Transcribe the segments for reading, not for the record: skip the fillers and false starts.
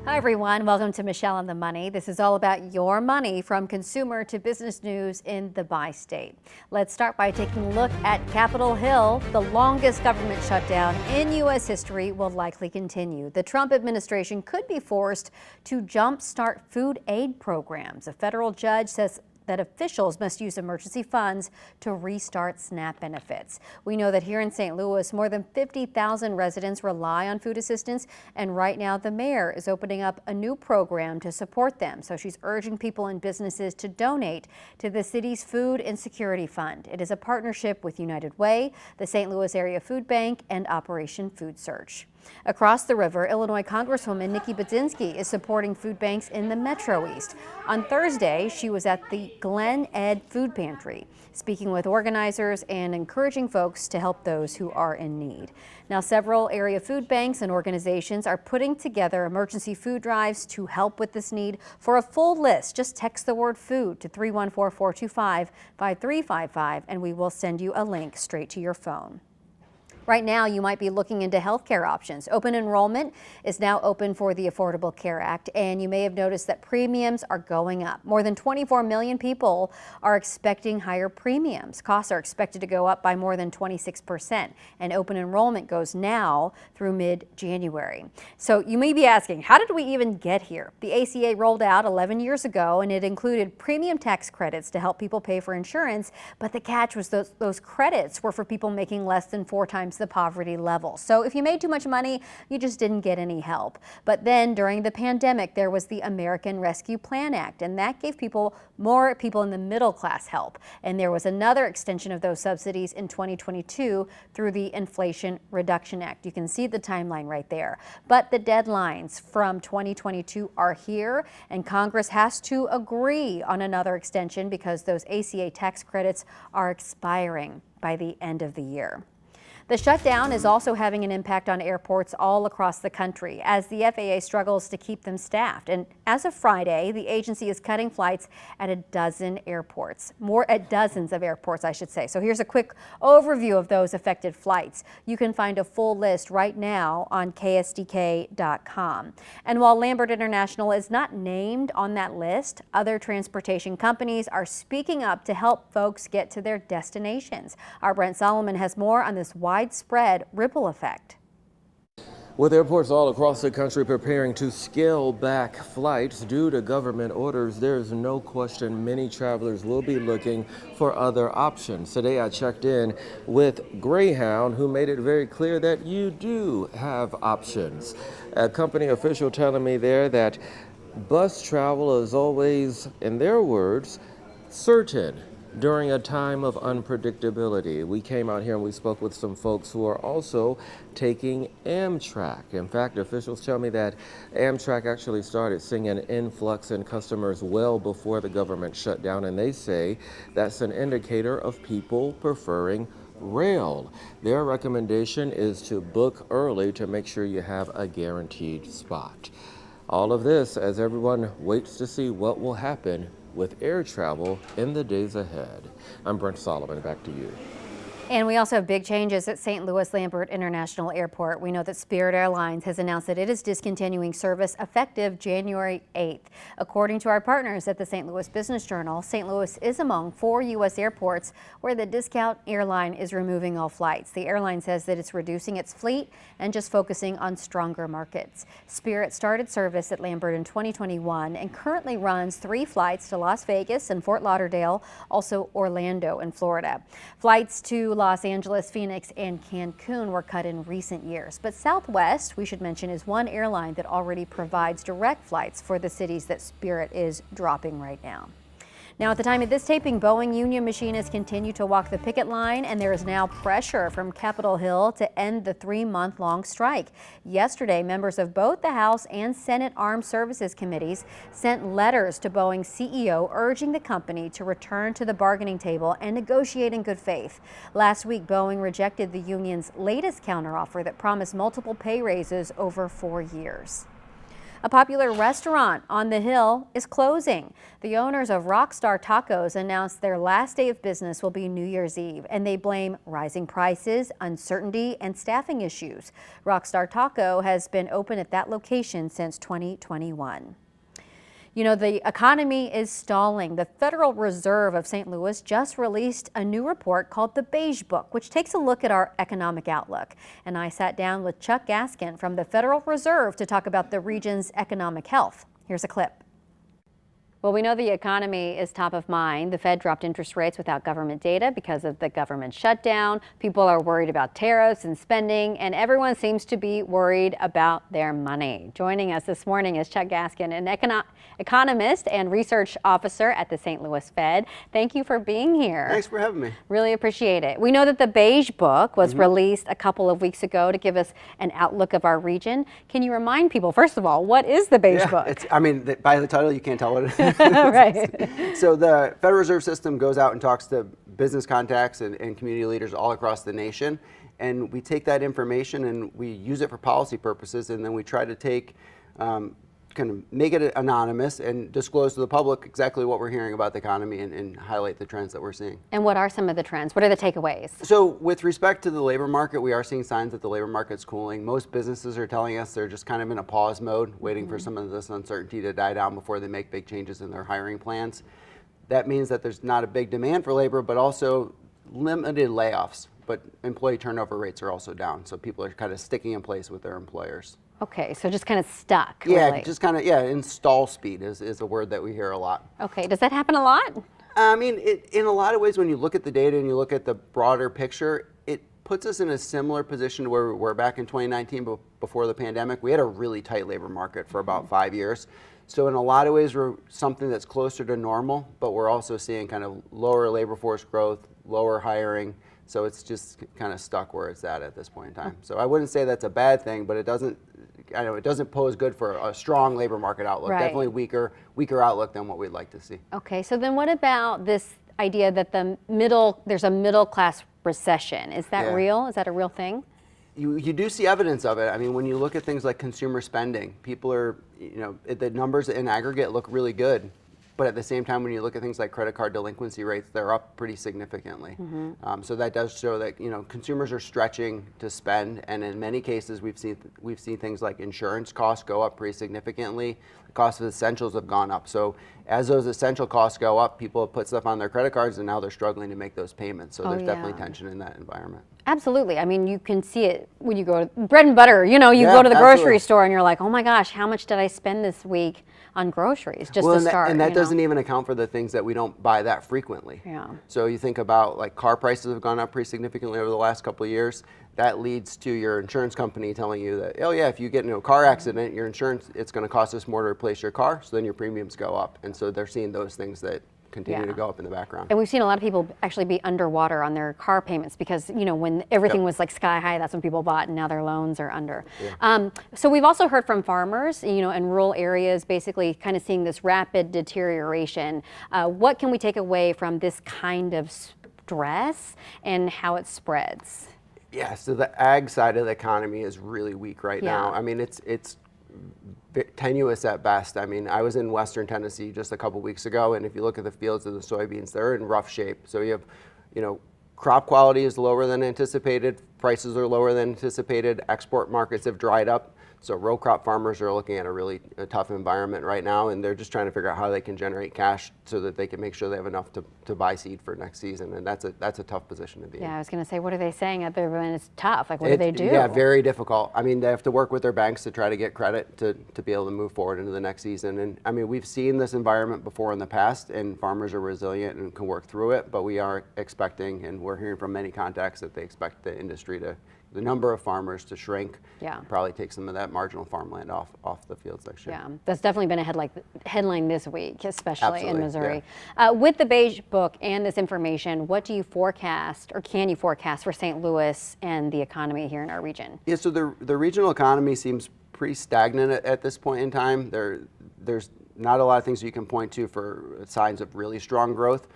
Hi everyone, welcome to Michelle on the Money. This is all about your money from consumer to business news in the bi-state. Let's start by taking a look at Capitol Hill. The longest government shutdown in U.S. history will likely continue. The Trump administration could be forced to jumpstart food aid programs. A federal judge says that officials must use emergency funds to restart SNAP benefits. We know that here in St. Louis, more than 50,000 residents rely on food assistance, and right now the mayor is opening up a new program to support them. So she's urging people and businesses to donate to the city's Food Insecurity Fund. It is a partnership with United Way, the St. Louis Area Food Bank, and Operation Food Search. Across the river, Illinois Congresswoman Nikki Budzinski is supporting food banks in the Metro East. On Thursday, she was at the Glen Ed Food Pantry, speaking with organizers and encouraging folks to help those who are in need. Now, several area food banks and organizations are putting together emergency food drives to help with this need. For a full list, just text the word food to 314-425-5355 and we will send you a link straight to your phone. Right now, you might be looking into healthcare options. Open enrollment is now open for the Affordable Care Act, and you may have noticed that premiums are going up. More than 24 million people are expecting higher premiums. Costs are expected to go up by more than 26%, and open enrollment goes now through mid-January. So you may be asking, how did we even get here? The ACA rolled out 11 years ago, and it included premium tax credits to help people pay for insurance, but the catch was those credits were for people making less than 4 times the poverty level. So if you made too much money, you just didn't get any help. But then during the pandemic, there was the American Rescue Plan Act, and that gave more people in the middle class help. And there was another extension of those subsidies in 2022 through the Inflation Reduction Act. You can see the timeline right there. But the deadlines from 2022 are here, and Congress has to agree on another extension because those ACA tax credits are expiring by the end of the year. The shutdown is also having an impact on airports all across the country as the FAA struggles to keep them staffed. And as of Friday, the agency is cutting flights at a dozen airports, dozens of airports, I should say. So here's a quick overview of those affected flights. You can find a full list right now on ksdk.com. And while Lambert International is not named on that list, other transportation companies are speaking up to help folks get to their destinations. Our Brent Solomon has more on this widespread ripple effect. With airports all across the country preparing to scale back flights due to government orders, there's no question many travelers will be looking for other options. Today I checked in with Greyhound, who made it very clear that you do have options. A company official telling me there that bus travel is always, in their words, certain during a time of unpredictability. We came out here and we spoke with some folks who are also taking Amtrak. In fact, officials tell me that Amtrak actually started seeing an influx in customers well before the government shutdown, and they say that's an indicator of people preferring rail. Their recommendation is to book early to make sure you have a guaranteed spot. All of this as everyone waits to see what will happen with air travel in the days ahead. I'm Brent Solomon, back to you. And we also have big changes at St. Louis Lambert International Airport. We know that Spirit Airlines has announced that it is discontinuing service effective January 8th. According to our partners at the St. Louis Business Journal, St. Louis is among 4 U.S. airports where the discount airline is removing all flights. The airline says that it's reducing its fleet and just focusing on stronger markets. Spirit started service at Lambert in 2021 and currently runs 3 flights to Las Vegas and Fort Lauderdale, also Orlando in Florida. Flights to Los Angeles, Phoenix, and Cancun were cut in recent years. But Southwest, we should mention, is one airline that already provides direct flights for the cities that Spirit is dropping right now. Now, at the time of this taping, Boeing union machinists continue to walk the picket line, and there is now pressure from Capitol Hill to end the 3-month-long strike. Yesterday, members of both the House and Senate Armed Services Committees sent letters to Boeing's CEO urging the company to return to the bargaining table and negotiate in good faith. Last week, Boeing rejected the union's latest counteroffer that promised multiple pay raises over 4 years. A popular restaurant on the Hill is closing. The owners of Rockstar Tacos announced their last day of business will be New Year's Eve, and they blame rising prices, uncertainty, and staffing issues. Rockstar Taco has been open at that location since 2021. You know, the economy is stalling. The Federal Reserve of St. Louis just released a new report called the Beige Book, which takes a look at our economic outlook. And I sat down with Chuck Gaskin from the Federal Reserve to talk about the region's economic health. Here's a clip. Well, we know the economy is top of mind. The Fed dropped interest rates without government data because of the government shutdown. People are worried about tariffs and spending, and everyone seems to be worried about their money. Joining us this morning is Chuck Gaskin, an economist and research officer at the St. Louis Fed. Thank you for being here. Thanks for having me. Really appreciate it. We know that the Beige Book was released a couple of weeks ago to give us an outlook of our region. Can you remind people, first of all, what is the Beige Book? I mean, by the title, you can't tell what it is. Right. So the Federal Reserve System goes out and talks to business contacts and community leaders all across the nation. And we take that information and we use it for policy purposes. And then we try to take, kind of make it anonymous and disclose to the public exactly what we're hearing about the economy and highlight the trends that we're seeing. And what are some of the trends? What are the takeaways? So with respect to the labor market, we are seeing signs that the labor market's cooling. Most businesses are telling us they're just kind of in a pause mode, waiting for some of this uncertainty to die down before they make big changes in their hiring plans. That means that there's not a big demand for labor, but also limited layoffs. But employee turnover rates are also down, so people are kind of sticking in place with their employers. Okay, so just kind of stuck. Yeah, really. just kind of, install speed is a word that we hear a lot. Okay, does that happen a lot? I mean, in a lot of ways, when you look at the data and you look at the broader picture, it puts us in a similar position to where we were back in 2019 before the pandemic. We had a really tight labor market for about 5 years. So in a lot of ways, we're something that's closer to normal, but we're also seeing kind of lower labor force growth, lower hiring. So it's just kind of stuck where it's at this point in time. So I wouldn't say that's a bad thing, but it doesn't pose good for a strong labor market outlook. Right. Definitely weaker outlook than what we'd like to see. Okay, so then what about this idea that there's a middle class recession? Is that real? Is that a real thing? You do see evidence of it. I mean, when you look at things like consumer spending, people are, the numbers in aggregate look really good. But at the same time, when you look at things like credit card delinquency rates, they're up pretty significantly. So that does show that consumers are stretching to spend, and in many cases, we've seen things like insurance costs go up pretty significantly. The cost of essentials have gone up. So as those essential costs go up, people have put stuff on their credit cards, and now they're struggling to make those payments. So there's definitely tension in that environment. Absolutely. I mean, you can see it when you go to bread and butter. You go to the grocery store and you're like, oh my gosh, how much did I spend this week on groceries just to start? And that doesn't even account for the things that we don't buy that frequently. Yeah. So you think about like car prices have gone up pretty significantly over the last couple of years. That leads to your insurance company telling you that, oh yeah, if you get into a car accident, your insurance, it's going to cost us more to replace your car. So then your premiums go up. And so they're seeing those things that continue to go up in the background. And we've seen a lot of people actually be underwater on their car payments because, when everything was like sky high, that's when people bought, and now their loans are under. So we've also heard from farmers, in rural areas, basically kind of seeing this rapid deterioration. What can we take away from this kind of stress and how it spreads? Yeah, so the ag side of the economy is really weak right now. I mean, it's tenuous at best. I mean, I was in Western Tennessee just a couple weeks ago, and if you look at the fields of the soybeans, they're in rough shape. So you have, crop quality is lower than anticipated, prices are lower than anticipated, export markets have dried up. So row crop farmers are looking at a tough environment right now, and they're just trying to figure out how they can generate cash so that they can make sure they have enough to buy seed for next season, and that's a tough position to be in. Yeah, I was going to say, what are they saying other than it's tough? Like, what do they do? Yeah, very difficult. I mean, they have to work with their banks to try to get credit to be able to move forward into the next season. And I mean, we've seen this environment before in the past, and farmers are resilient and can work through it, but we are expecting, and we're hearing from many contacts that they expect the industry the number of farmers to shrink. Probably take some of that marginal farmland off the fields next year. Yeah, that's definitely been a headline this week, especially in Missouri. Yeah. With the Beige Book and this information, what do you forecast, or can you forecast, for St. Louis and the economy here in our region? Yeah, so the regional economy seems pretty stagnant at this point in time. There's not a lot of things you can point to for signs of really strong growth.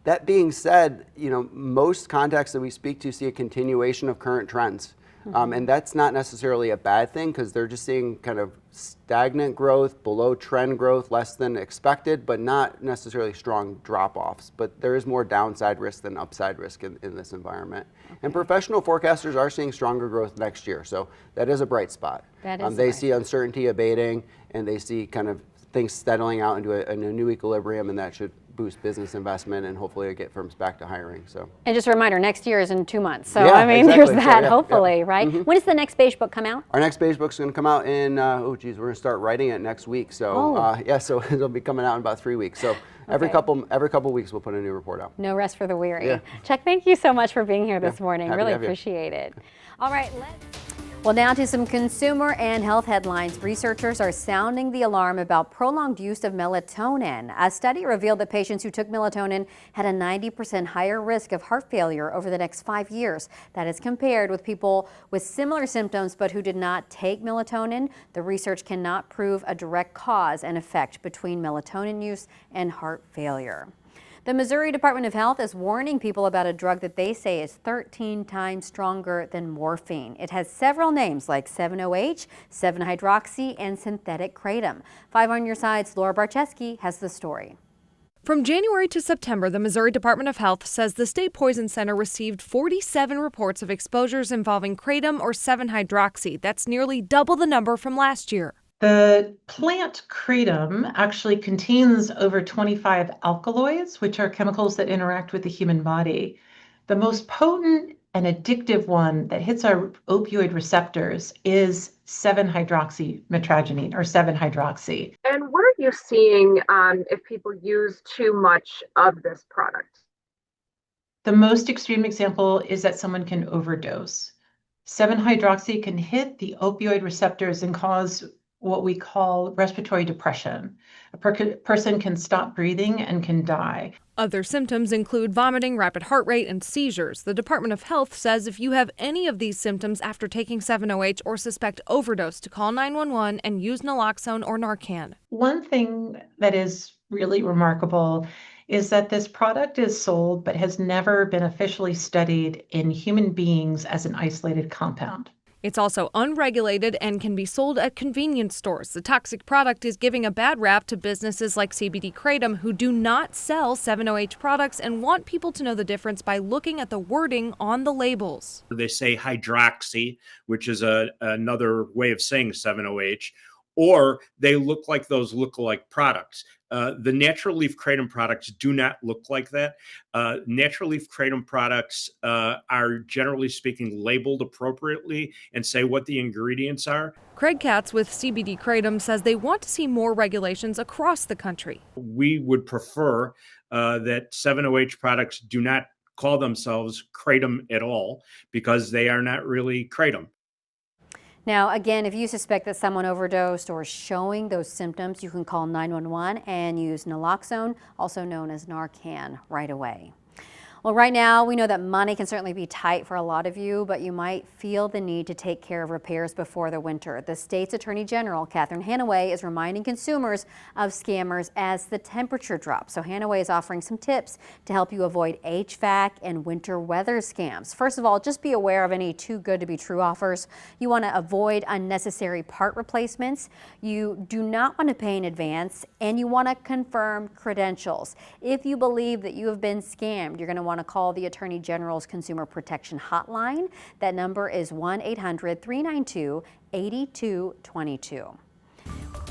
That being said, most contacts that we speak to see a continuation of current trends. And that's not necessarily a bad thing because they're just seeing kind of stagnant growth, below trend growth, less than expected, but not necessarily strong drop-offs. But there is more downside risk than upside risk in this environment. And professional forecasters are seeing stronger growth next year, so that is a bright spot. That is they see uncertainty abating, and they see kind of things settling out into a new equilibrium, and that should boost business investment and hopefully get firms back to hiring. So. And just a reminder, next year is in 2 months. So Yeah, I mean, exactly. there's that, So, hopefully, right? When does the next beige book come out? Our next beige book's going to come out in, we're going to start writing it next week. So so it'll be coming out in about 3 weeks. So every couple weeks we'll put a new report out. No rest for the weary. Yeah. Chuck, thank you so much for being here this morning. Happy Really to have you. appreciate it. All right, well, now to some consumer and health headlines. Researchers are sounding the alarm about prolonged use of melatonin. A study revealed that patients who took melatonin had a 90% higher risk of heart failure over the next 5 years. That is compared with people with similar symptoms but who did not take melatonin. The research cannot prove a direct cause and effect between melatonin use and heart failure. The Missouri Department of Health is warning people about a drug that they say is 13 times stronger than morphine. It has several names like 7-OH, 7-hydroxy, and synthetic kratom. 5 on your side's Laura Barcheski has the story. From January to September, the Missouri Department of Health says the State Poison Center received 47 reports of exposures involving kratom or 7-hydroxy. That's nearly double the number from last year. The plant kratom actually contains over 25 alkaloids, which are chemicals that interact with the human body. The most potent and addictive one that hits our opioid receptors is 7-hydroxymetragenine or 7-hydroxy. And what are you seeing if people use too much of this product? The most extreme example is that someone can overdose. 7-hydroxy can hit the opioid receptors and cause what we call respiratory depression. A person can stop breathing and can die. Other symptoms include vomiting, rapid heart rate, and seizures. The Department of Health says if you have any of these symptoms after taking 7-OH or suspect overdose, to call 911 and use naloxone or Narcan. One thing that is really remarkable is that this product is sold but has never been officially studied in human beings as an isolated compound. It's also unregulated and can be sold at convenience stores. The toxic product is giving a bad rap to businesses like CBD Kratom, who do not sell 7-OH products and want people to know the difference by looking at the wording on the labels. They say hydroxy, which is another way of saying 7-OH, or they look like those lookalike products. The natural leaf kratom products do not look like that. Natural leaf kratom products are, generally speaking, labeled appropriately and say what the ingredients are. Craig Katz with CBD Kratom says they want to see more regulations across the country. We would prefer that 7-OH products do not call themselves kratom at all because they are not really kratom. Now, again, if you suspect that someone overdosed or is showing those symptoms, you can call 911 and use naloxone, also known as Narcan, right away. Well, right now, we know that money can certainly be tight for a lot of you, but you might feel the need to take care of repairs before the winter. The state's Attorney General, Catherine Hanaway, is reminding consumers of scammers as the temperature drops. So Hanaway is offering some tips to help you avoid HVAC and winter weather scams. First of all, just be aware of any too good to be true offers. You want to avoid unnecessary part replacements. You do not want to pay in advance, and you want to confirm credentials. If you believe that you have been scammed, you're going to want to call the Attorney General's Consumer Protection Hotline. That number is 1-800-392-8222.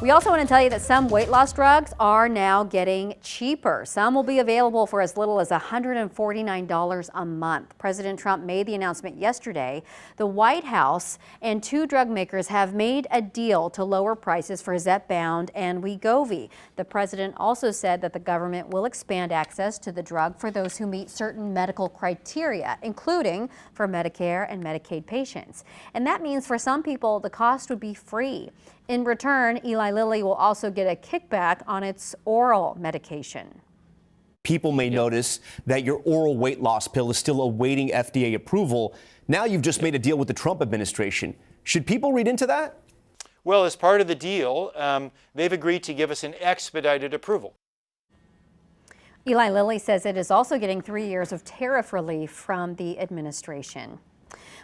We also want to tell you that some weight loss drugs are now getting cheaper. Some will be available for as little as $149 a month. President Trump made the announcement yesterday. The White House and 2 drug makers have made a deal to lower prices for Zepbound and Wegovy. The president also said that the government will expand access to the drug for those who meet certain medical criteria, including for Medicare and Medicaid patients. And that means for some people, the cost would be free. In return, Eli Lilly will also get a kickback on its oral medication. People may notice that your oral weight loss pill is still awaiting FDA approval. Now you've just made a deal with the Trump administration. Should people read into that? Well, as part of the deal, they've agreed to give us an expedited approval. Eli Lilly says it is also getting 3 years of tariff relief from the administration.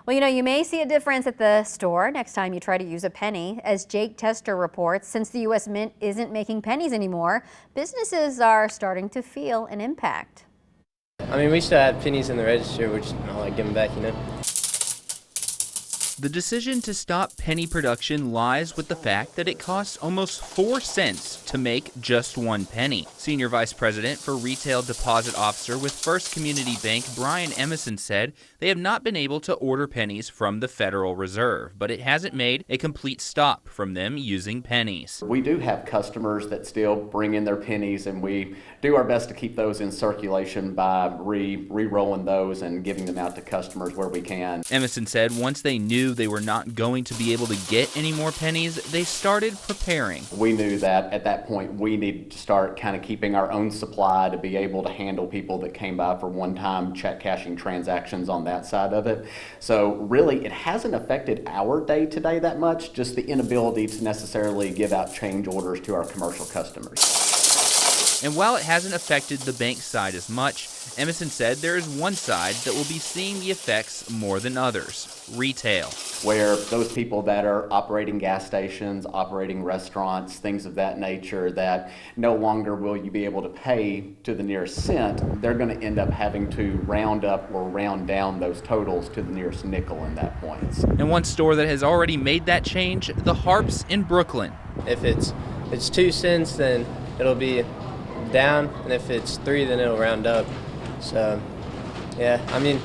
Well, you may see a difference at the store next time you try to use a penny. As Jake Tester reports, since the U.S. Mint isn't making pennies anymore, businesses are starting to feel an impact. I mean, we still have pennies in the register, which I like giving back, The decision to stop penny production lies with the fact that it costs almost 4 cents to make just 1 penny. Senior Vice President for Retail Deposit Officer with First Community Bank, Brian Emerson, said they have not been able to order pennies from the Federal Reserve, but it hasn't made a complete stop from them using pennies. We do have customers that still bring in their pennies, and we do our best to keep those in circulation by re-rolling those and giving them out to customers where we can. Emerson said once they knew they were not going to be able to get any more pennies, they started preparing. We knew that at that point we needed to start kind of keeping our own supply to be able to handle people that came by for one-time check cashing transactions on that side of it. So really it hasn't affected our day-to-day that much, just the inability to necessarily give out change orders to our commercial customers. And while it hasn't affected the bank side as much, Emerson said there is one side that will be seeing the effects more than others: retail. Where those people that are operating gas stations, operating restaurants, things of that nature, that no longer will you be able to pay to the nearest cent, they're going to end up having to round up or round down those totals to the nearest nickel in that point. And one store that has already made that change, the Harps in Brooklyn. If it's 2 cents, then it'll be down, and if it's 3, then it'll round up. So, yeah, I mean,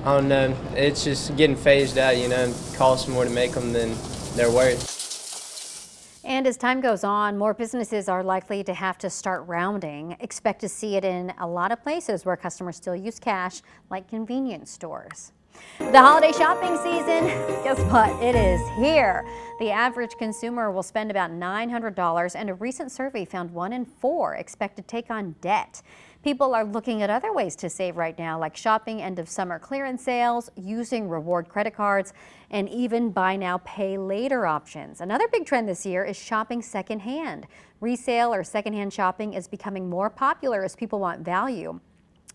I don't know. It's just getting phased out, It costs more to make them than they're worth. And as time goes on, more businesses are likely to have to start rounding. Expect to see it in a lot of places where customers still use cash, like convenience stores. The holiday shopping season, guess what? It is here. The average consumer will spend about $900, and a recent survey found 1 in 4 expect to take on debt. People are looking at other ways to save right now, like shopping end of summer clearance sales, using reward credit cards, and even buy now, pay later options. Another big trend this year is shopping secondhand. Resale or secondhand shopping is becoming more popular as people want value.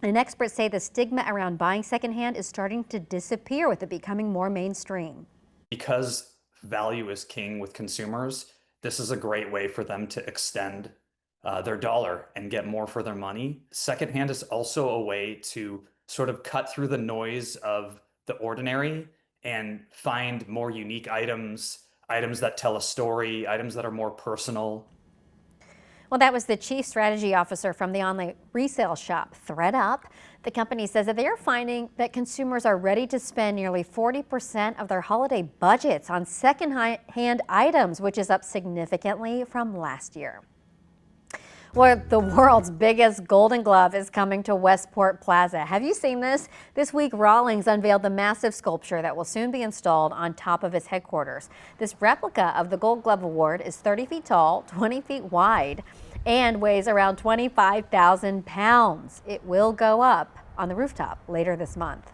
And experts say the stigma around buying secondhand is starting to disappear with it becoming more mainstream. Because value is king with consumers, this is a great way for them to extend their dollar and get more for their money. Secondhand is also a way to sort of cut through the noise of the ordinary and find more unique items that tell a story, items that are more personal. Well, that was the chief strategy officer from the online resale shop ThredUp. The company says that they are finding that consumers are ready to spend nearly 40% of their holiday budgets on second-hand items, which is up significantly from last year. Well, the world's biggest Golden Glove is coming to Westport Plaza. Have you seen this? This week, Rawlings unveiled the massive sculpture that will soon be installed on top of its headquarters. This replica of the Gold Glove Award is 30 feet tall, 20 feet wide, and weighs around 25,000 pounds. It will go up on the rooftop later this month.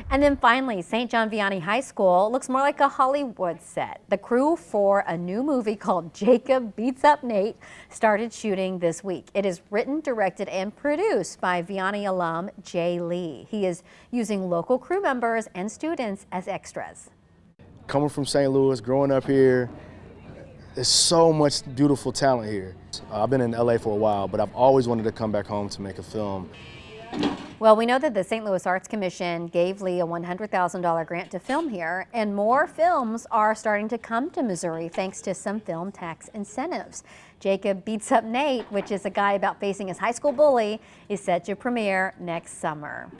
And then finally, St. John Vianney High School looks more like a Hollywood set. The crew for a new movie called Jacob Beats Up Nate started shooting this week. It is written, directed, and produced by Vianney alum Jay Lee. He is using local crew members and students as extras. Coming from St. Louis, growing up here, there's so much beautiful talent here. I've been in LA for a while, but I've always wanted to come back home to make a film. Well, we know that the St. Louis Arts Commission gave Lee a $100,000 grant to film here, and more films are starting to come to Missouri thanks to some film tax incentives. Jacob Beats Up Nate, which is a guy about facing his high school bully, is set to premiere next summer.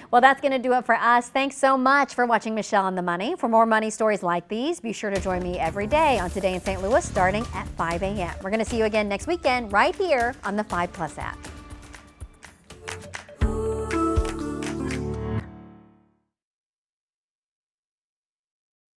Well, that's going to do it for us. Thanks so much for watching Michelle on the Money. For more money stories like these, be sure to join me every day on Today in St. Louis starting at 5 a.m. We're going to see you again next weekend right here on the 5+ app.